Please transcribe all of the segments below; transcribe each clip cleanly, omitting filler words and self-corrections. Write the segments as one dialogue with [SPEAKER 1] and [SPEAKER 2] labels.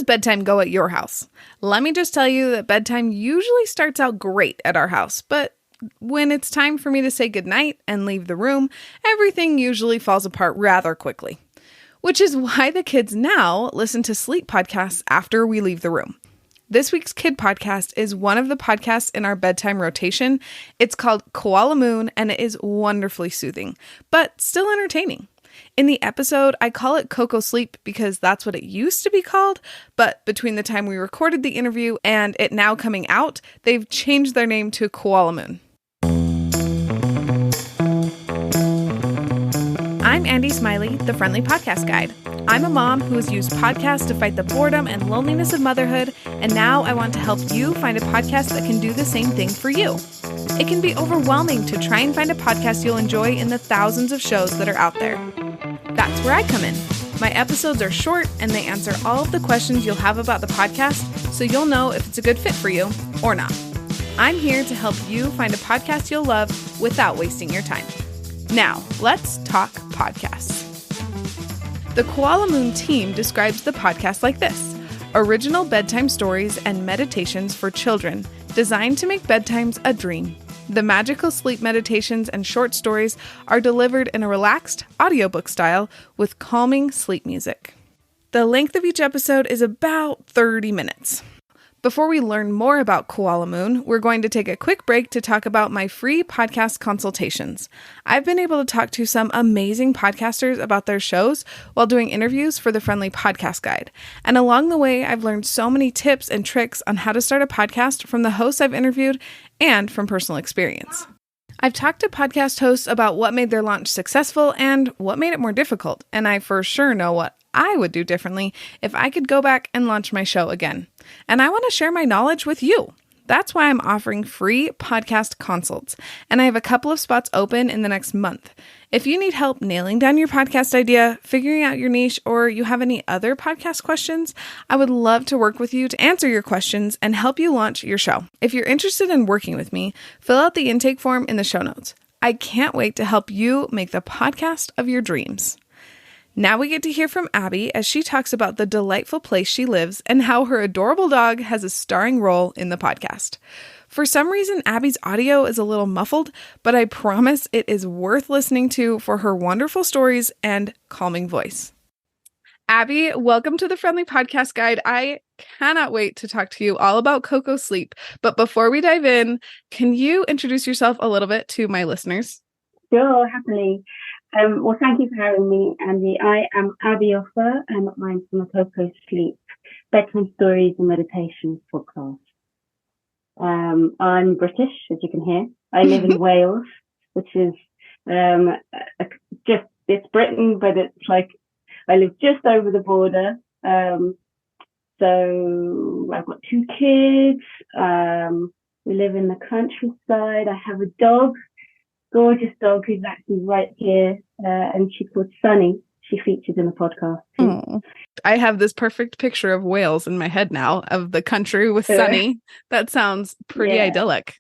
[SPEAKER 1] bedtime go at your house? Let me just tell you that bedtime usually starts out great at our house, but when it's time for me to say goodnight and leave the room, everything usually falls apart rather quickly. Which is why the kids now listen to sleep podcasts after we leave the room. This week's kid podcast is one of the podcasts in our bedtime rotation. It's called Koala Moon, and it is wonderfully soothing, but still entertaining. In the episode, I call it Coco Sleep because that's what it used to be called, but between the time we recorded the interview and it now coming out, they've changed their name to Koala Moon. I'm Andy Smiley, the Friendly Podcast Guide. I'm a mom who has used podcasts to fight the boredom and loneliness of motherhood, and now I want to help you find a podcast that can do the same thing for you. It can be overwhelming to try and find a podcast you'll enjoy in the thousands of shows that are out there. That's where I come in. My episodes are short and they answer all of the questions you'll have about the podcast, so you'll know if it's a good fit for you or not. I'm here to help you find a podcast you'll love without wasting your time. Now, let's talk podcasts. The Koala Moon team describes the podcast like this: original bedtime stories and meditations for children designed to make bedtimes a dream. The magical sleep meditations and short stories are delivered in a relaxed audiobook style with calming sleep music. The length of each episode is about 30 minutes. Before we learn more about Koala Moon, we're going to take a quick break to talk about my free podcast consultations. I've been able to talk to some amazing podcasters about their shows while doing interviews for the Friendly Podcast Guide. And along the way, I've learned so many tips and tricks on how to start a podcast from the hosts I've interviewed and from personal experience. I've talked to podcast hosts about what made their launch successful and what made it more difficult, and I for sure know what I would do differently if I could go back and launch my show again. And I want to share my knowledge with you. That's why I'm offering free podcast consults, and I have a couple of spots open in the next month. If you need help nailing down your podcast idea, figuring out your niche, or you have any other podcast questions, I would love to work with you to answer your questions and help you launch your show. If you're interested in working with me, fill out the intake form in the show notes. I can't wait to help you make the podcast of your dreams. Now we get to hear from Abby as she talks about the delightful place she lives and how her adorable dog has a starring role in the podcast. For some reason, Abby's audio is a little muffled, but I promise it is worth listening to for her wonderful stories and calming voice. Abby, welcome to the Friendly Podcast Guide. I cannot wait to talk to you all about Coco Sleep. But before we dive in, can you introduce yourself a little bit to my listeners?
[SPEAKER 2] Sure, happily. Well, thank you for having me, Andy. I am Abby Offer, and I'm from the Coco Sleep Bedtime Stories and Meditations podcast. I'm British, as you can hear. I live in Wales, which is it's Britain, but it's like I live just over the border. So I've got 2 kids. We live in the countryside. I have a dog. Gorgeous dog who's actually right here, and she's called Sunny. She features in the podcast too.
[SPEAKER 1] I have this perfect picture of Wales in my head now, of the country with Sunny. That sounds pretty idyllic.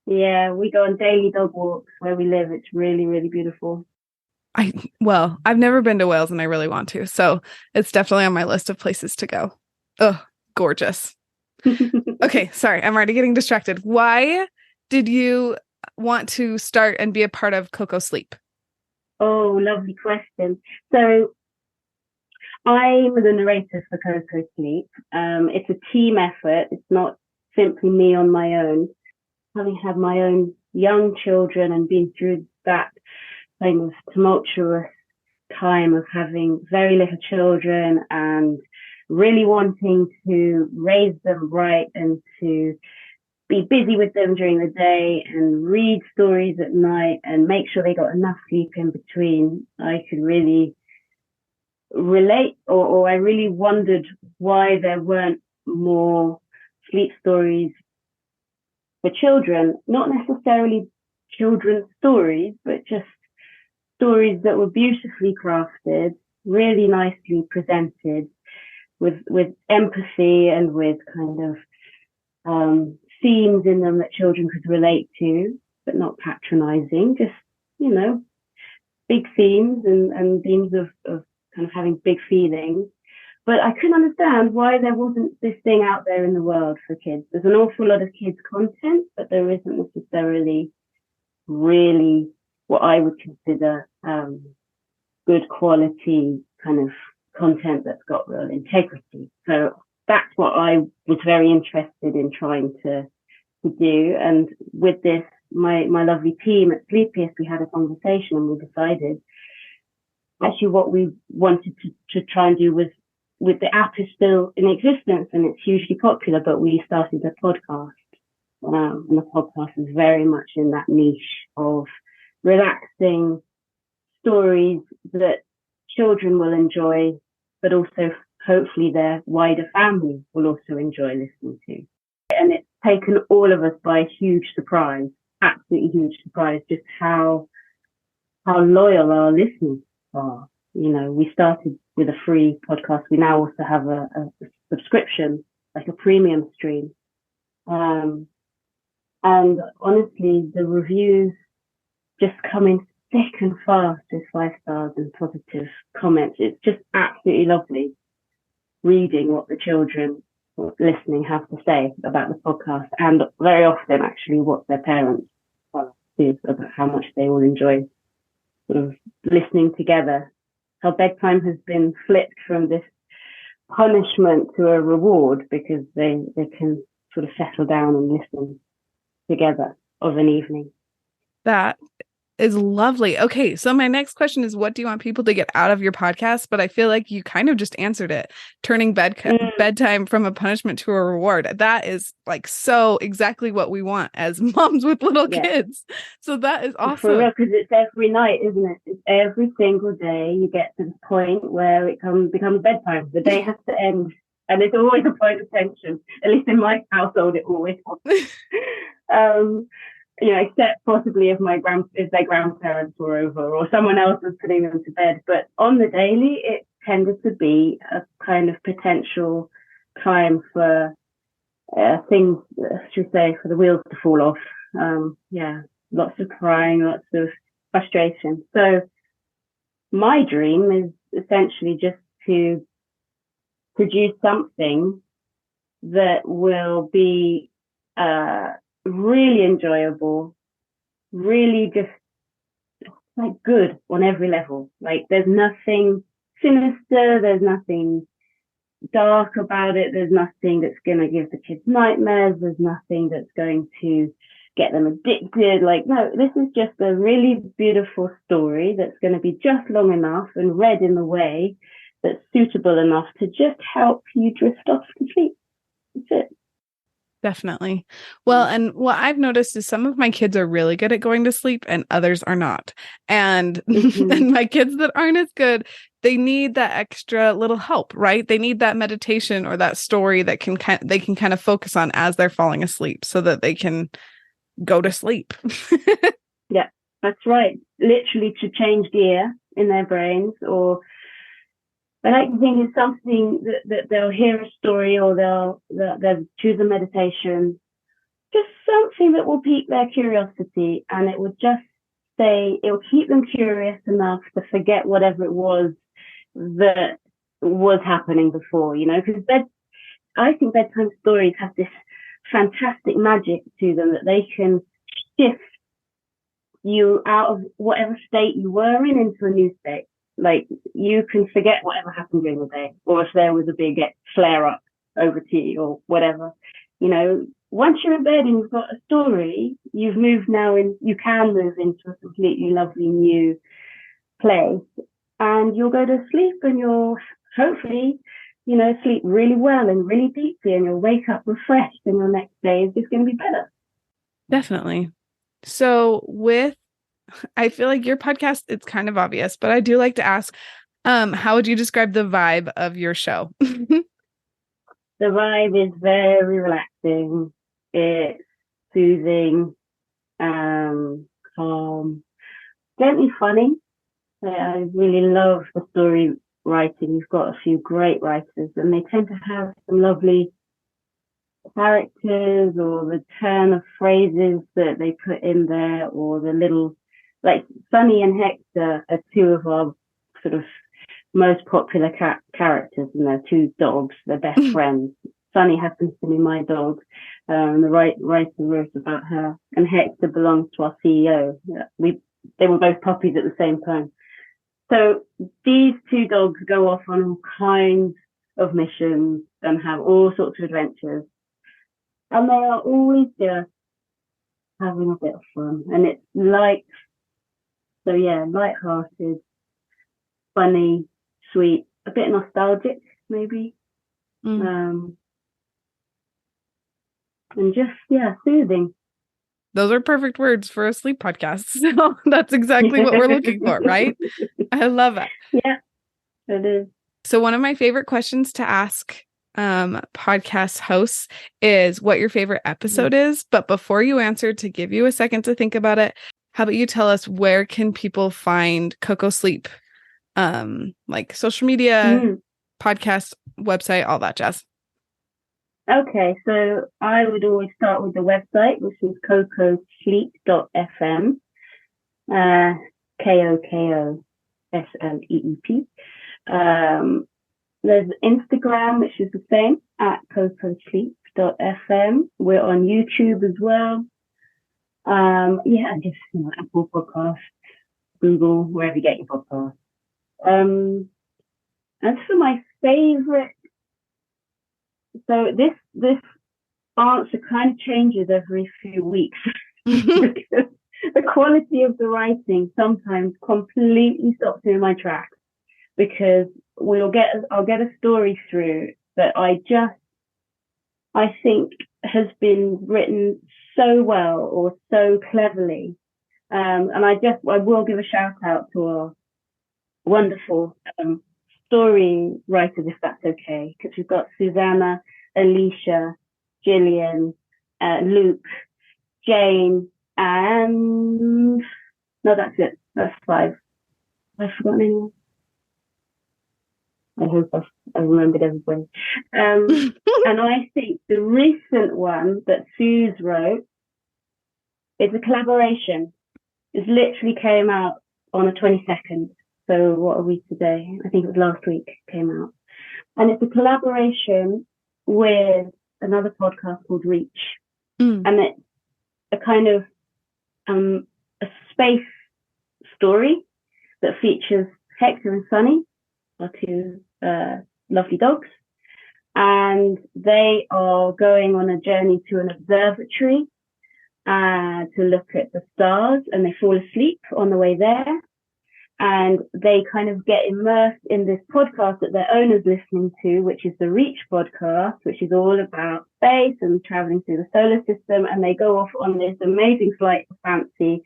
[SPEAKER 2] Yeah, we go on daily dog walks where we live. It's really, really beautiful.
[SPEAKER 1] I've never been to Wales and I really want to, so it's definitely on my list of places to go. Oh, gorgeous. Okay, sorry, I'm already getting distracted. Why did you want to start and be a part of Coco Sleep?
[SPEAKER 2] Oh, lovely question. So I'm the narrator for Coco Sleep. It's a team effort. It's not simply me on my own. Having had my own young children and been through that kind of tumultuous time of having very little children and really wanting to raise them right and to be busy with them during the day and read stories at night and make sure they got enough sleep in between, I could really relate, or I really wondered why there weren't more sleep stories for children, not necessarily children's stories, but just stories that were beautifully crafted, really nicely presented, with empathy and with kind of themes in them that children could relate to, but not patronizing, just, big themes and themes of kind of having big feelings. But I couldn't understand why there wasn't this thing out there in the world for kids. There's an awful lot of kids content, but there isn't necessarily really what I would consider good quality kind of content that's got real integrity. So that's what I was very interested in trying to do. And with this, my lovely team at Sleepiest, we had a conversation and we decided actually what we wanted to try and do was, with the app is still in existence and it's hugely popular, but we started a podcast. And the podcast is very much in that niche of relaxing stories that children will enjoy, but also hopefully their wider family will also enjoy listening to. And it's taken all of us by huge surprise, absolutely huge surprise, just how loyal our listeners are. You know, we started with a free podcast. We now also have a subscription, like a premium stream. And honestly, the reviews just come in thick and fast with 5 stars and positive comments. It's just absolutely lovely reading what the children listening have to say about the podcast, and very often actually what their parents do about how much they all enjoy sort of listening together. How bedtime has been flipped from this punishment to a reward because they can sort of settle down and listen together of an evening.
[SPEAKER 1] That is lovely. Okay, so my next question is, what do you want people to get out of your podcast? But I feel like you kind of just answered it, turning bedtime from a punishment to a reward. That is like so exactly what we want as moms with little kids. So that is awesome.
[SPEAKER 2] For real, because it's every night, isn't it? It's every single day you get to the point where it becomes bedtime. The day has to end. And it's always a point of tension. At least in my household, it always was. You know, except possibly if their grandparents were over or someone else was putting them to bed. But on the daily, it tended to be a kind of potential time for things, should we say, for the wheels to fall off. Lots of crying, lots of frustration. So my dream is essentially just to produce something that will be really enjoyable, really just like good on every level. Like there's nothing sinister, there's nothing dark about it, there's nothing that's going to give the kids nightmares, there's nothing that's going to get them addicted. Like, no, this is just a really beautiful story that's going to be just long enough and read in the way that's suitable enough to just help you drift off to sleep. That's it.
[SPEAKER 1] Definitely. Well, and what I've noticed is some of my kids are really good at going to sleep and others are not. And, and my kids that aren't as good, they need that extra little help, right? They need that meditation or that story that they can kind of focus on as they're falling asleep so that they can go to sleep.
[SPEAKER 2] Yeah, that's right. Literally to change gear in their brains, or I like to think it's something that they'll hear a story or they'll choose a meditation, just something that will pique their curiosity, and it will keep them curious enough to forget whatever it was that was happening before, you know, because I think bedtime stories have this fantastic magic to them that they can shift you out of whatever state you were in into a new state. Like you can forget whatever happened during the day, or if there was a big flare up over tea or whatever. You know, once you're in bed and you've got a story, you can move into a completely lovely new place, and you'll go to sleep and you'll hopefully, you know, sleep really well and really deeply, and you'll wake up refreshed, and your next day is just going to be better.
[SPEAKER 1] Definitely. So I feel like your podcast, it's kind of obvious, but I do like to ask, how would you describe the vibe of your show?
[SPEAKER 2] The vibe is very relaxing. It's soothing, calm, gently funny. I really love the story writing. You've got a few great writers, and they tend to have some lovely characters or the turn of phrases that they put in there, or the little, like Sunny and Hector are two of our sort of most popular characters, and they're two dogs. They're best friends. Sunny happens to be my dog. The writer wrote about her, and Hector belongs to our CEO. They were both puppies at the same time. So these two dogs go off on all kinds of missions and have all sorts of adventures, and they are always just having a bit of fun. And it's light-hearted, funny, sweet, a bit nostalgic, maybe. And just, soothing.
[SPEAKER 1] Those are perfect words for a sleep podcast. So that's exactly what we're looking for, right? I love it.
[SPEAKER 2] Yeah, it is.
[SPEAKER 1] So one of my favorite questions to ask podcast hosts is what your favorite episode is. But before you answer, to give you a second to think about it, how about you tell us, where can people find Coco Sleep? Like social media, podcast, website, all that jazz.
[SPEAKER 2] Okay, so I would always start with the website, which is cocosleep.fm, KOKOSLEEP. There's Instagram, which is the same, at cocosleep.fm. We're on YouTube as well. Just Apple Podcasts, Google, wherever you get your podcasts. As for my favorite, so this answer kind of changes every few weeks because the quality of the writing sometimes completely stops me in my tracks, because I'll get a story through that I think has been written so well or so cleverly, and I will give a shout out to our wonderful story writers, if that's okay, because we've got Susanna, Alicia, Gillian, Luke, Jane, and no, that's it. That's 5. Have I forgotten anyone? I hope I've remembered everybody. And I think the recent one that Suze wrote is a collaboration. It literally came out on the 22nd. So what are we today? I think it was last week it came out. And it's a collaboration with another podcast called Reach. And it's a kind of a space story that features Hector and Sunny, our two lovely dogs. And they are going on a journey to an observatory to look at the stars, and they fall asleep on the way there. And they kind of get immersed in this podcast that their owner's listening to, which is the Reach podcast, which is all about space and traveling through the solar system. And they go off on this amazing flight of fancy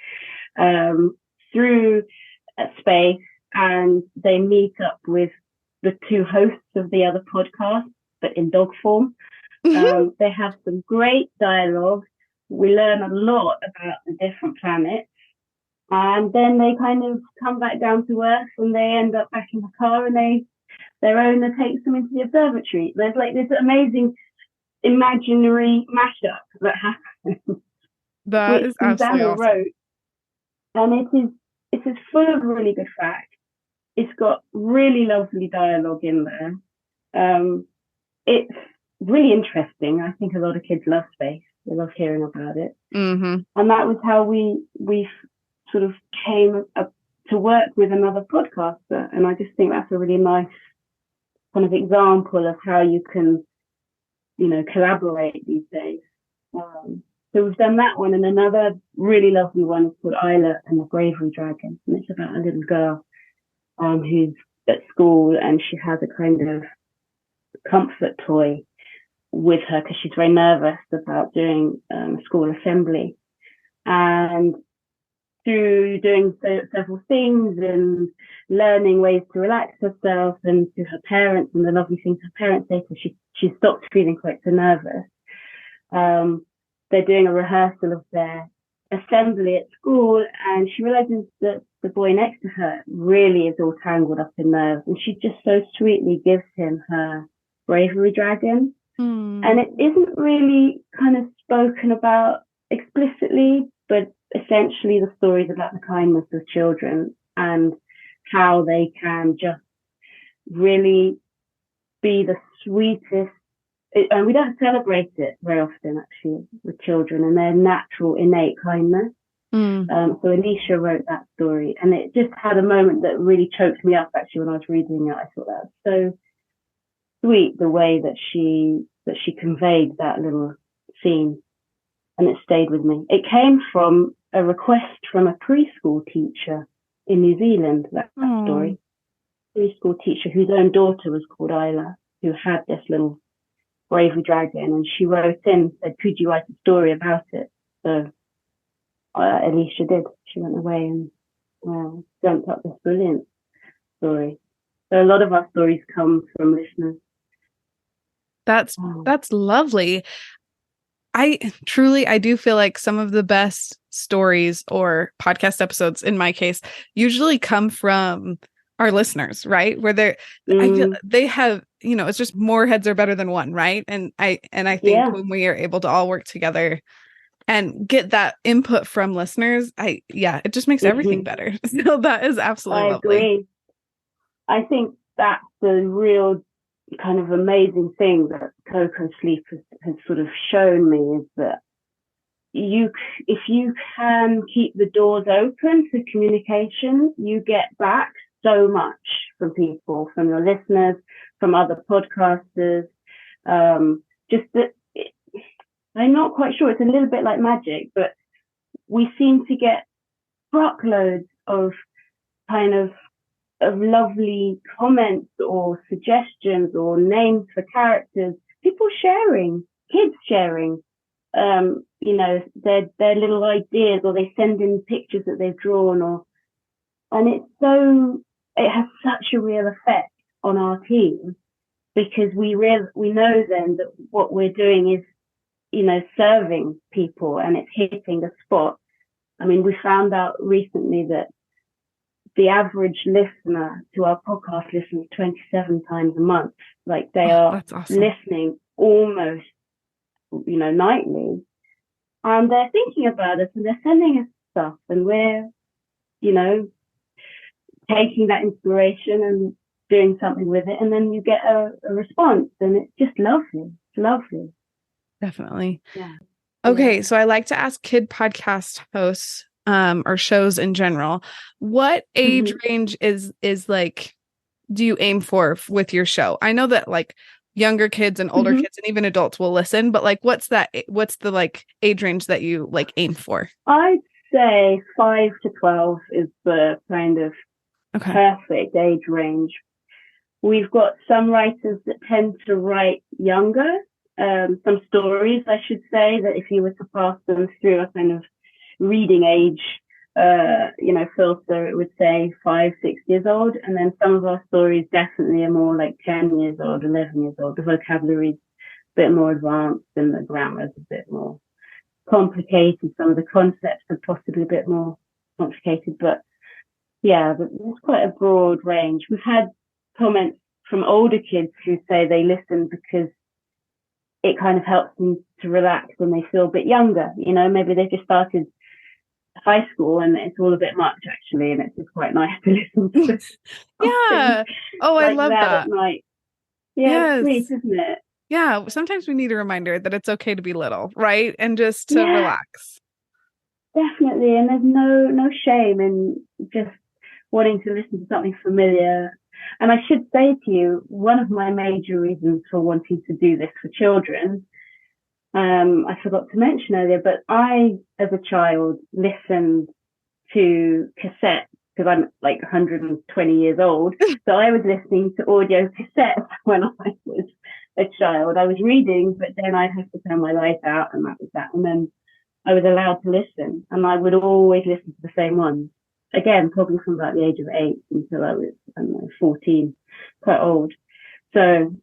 [SPEAKER 2] through space, and they meet up with the two hosts of the other podcast, but in dog form. They have some great dialogue. We learn a lot about the different planets. And then they kind of come back down to Earth, and they end up back in the car, and their owner takes them into the observatory. There's like this amazing imaginary mashup that happens.
[SPEAKER 1] That is absolutely awesome.
[SPEAKER 2] Wrote, and it is full of really good facts. It's got really lovely dialogue in there. It's really interesting. I think a lot of kids love space. They love hearing about it. And that was how we sort of came up to work with another podcaster. And I just think that's a really nice kind of example of how you can, collaborate these days. So we've done that one, and another really lovely one is called Isla and the Bravery Dragon. And it's about a little girl who's at school, and she has a kind of comfort toy with her because she's very nervous about doing school assembly. And through doing several things and learning ways to relax herself, and to her parents and the lovely things her parents say to her, she stopped feeling quite so nervous. They're doing a rehearsal of their assembly at school, and she realizes that the boy next to her really is all tangled up in nerves, and she just so sweetly gives him her bravery dragon. And it isn't really kind of spoken about explicitly, but essentially the story is about the kindness of children and how they can just really be the sweetest. And we don't celebrate it very often, actually, with children and their natural, innate kindness. So Alicia wrote that story, and it just had a moment that really choked me up, actually, when I was reading it. I thought that was so sweet, the way that she conveyed that little scene, and it stayed with me. It came from a request from a preschool teacher in New Zealand, that story. Preschool teacher whose own daughter was called Isla, who had this little bravery dragon, and she wrote in and said, could you write a story about it? So Alicia did. She went away and dreamt up this brilliant story. So a lot of our stories come from listeners.
[SPEAKER 1] That's lovely. I do feel like some of the best stories or podcast episodes, in my case, usually come from our listeners, right? Where I feel they have, it's just more heads are better than one, right? And I think when we are able to all work together and get that input from listeners, it just makes everything better. So that is absolutely lovely.
[SPEAKER 2] Agree. I think that's the real kind of amazing thing that Coco Sleep has sort of shown me, is that if you can keep the doors open to communication, you get back so much from people, from your listeners, from other podcasters. Just that I'm not quite sure. It's a little bit like magic, but we seem to get truckloads of kind of lovely comments or suggestions or names for characters, people sharing, kids sharing, their little ideas, or they send in pictures that they've drawn, and it has such a real effect on our team, because we know then that what we're doing is, serving people, and it's hitting the spot. I mean, we found out recently that the average listener to our podcast listens 27 times a month. Like, they are awesome. Listening almost, nightly. And they're thinking about us, and they're sending us stuff, and we're, taking that inspiration and doing something with it. And then you get a response, and it's just lovely. It's lovely.
[SPEAKER 1] Definitely. Yeah. Okay. Yeah. So I like to ask kid podcast hosts, or shows in general, what age range is like, do you aim for with your show? I know that like younger kids and older kids and even adults will listen, but like, what's the like age range that you like aim for?
[SPEAKER 2] I'd say 5 to 12 is the kind of perfect age range. We've got some writers that tend to write younger, some stories, I should say, that if you were to pass them through a kind of reading age, filter, it would say 5, 6 years old. And then some of our stories definitely are more like 10 years old, 11 years old. The vocabulary's a bit more advanced and the grammar's a bit more complicated. Some of the concepts are possibly a bit more complicated, but there's quite a broad range. We've had comments from older kids who say they listen because it kind of helps them to relax when they feel a bit younger. Maybe they've just started high school and it's all a bit much, actually, and it's just quite nice to listen to.
[SPEAKER 1] Yeah. Oh, like I love that.
[SPEAKER 2] At night. Yeah, it's sweet, isn't it?
[SPEAKER 1] Yeah. Sometimes we need a reminder that it's okay to be little, right? And just to relax.
[SPEAKER 2] Definitely. And there's no shame in just wanting to listen to something familiar. And I should say to you, one of my major reasons for wanting to do this for children, I forgot to mention earlier, but I, as a child, listened to cassettes, because I'm like 120 years old. So I was listening to audio cassettes when I was a child. I was reading, but then I'd have to turn my light out, and that was that. And then I was allowed to listen, and I would always listen to the same ones. Again, probably from about the age of 8 until I was, 14, quite old. So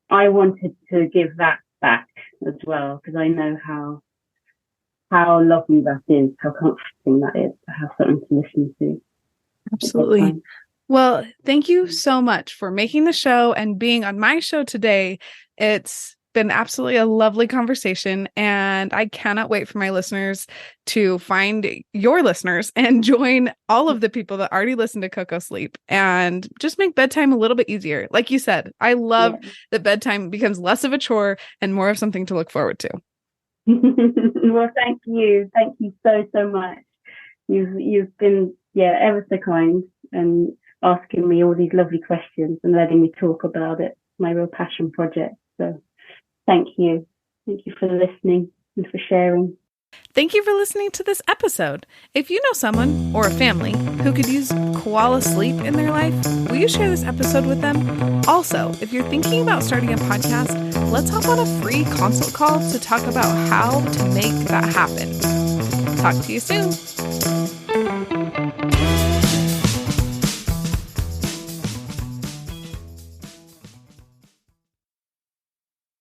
[SPEAKER 2] I wanted to give that back as well, because I know how lovely that is, how comforting that is to have something to listen to.
[SPEAKER 1] Absolutely. Well, thank you so much for making the show and being on my show today. It's been absolutely a lovely conversation, and I cannot wait for my listeners to find your listeners and join all of the people that already listen to Coco Sleep and just make bedtime a little bit easier. Like you said, I love that bedtime becomes less of a chore and more of something to look forward to.
[SPEAKER 2] Well, thank you. Thank you so, so much. You've been, ever so kind and asking me all these lovely questions and letting me talk about it. My real passion project. So thank you. Thank you for listening and for sharing.
[SPEAKER 1] Thank you for listening to this episode. If you know someone or a family who could use koala sleep in their life, will you share this episode with them? Also, if you're thinking about starting a podcast, let's hop on a free consult call to talk about how to make that happen. Talk to you soon.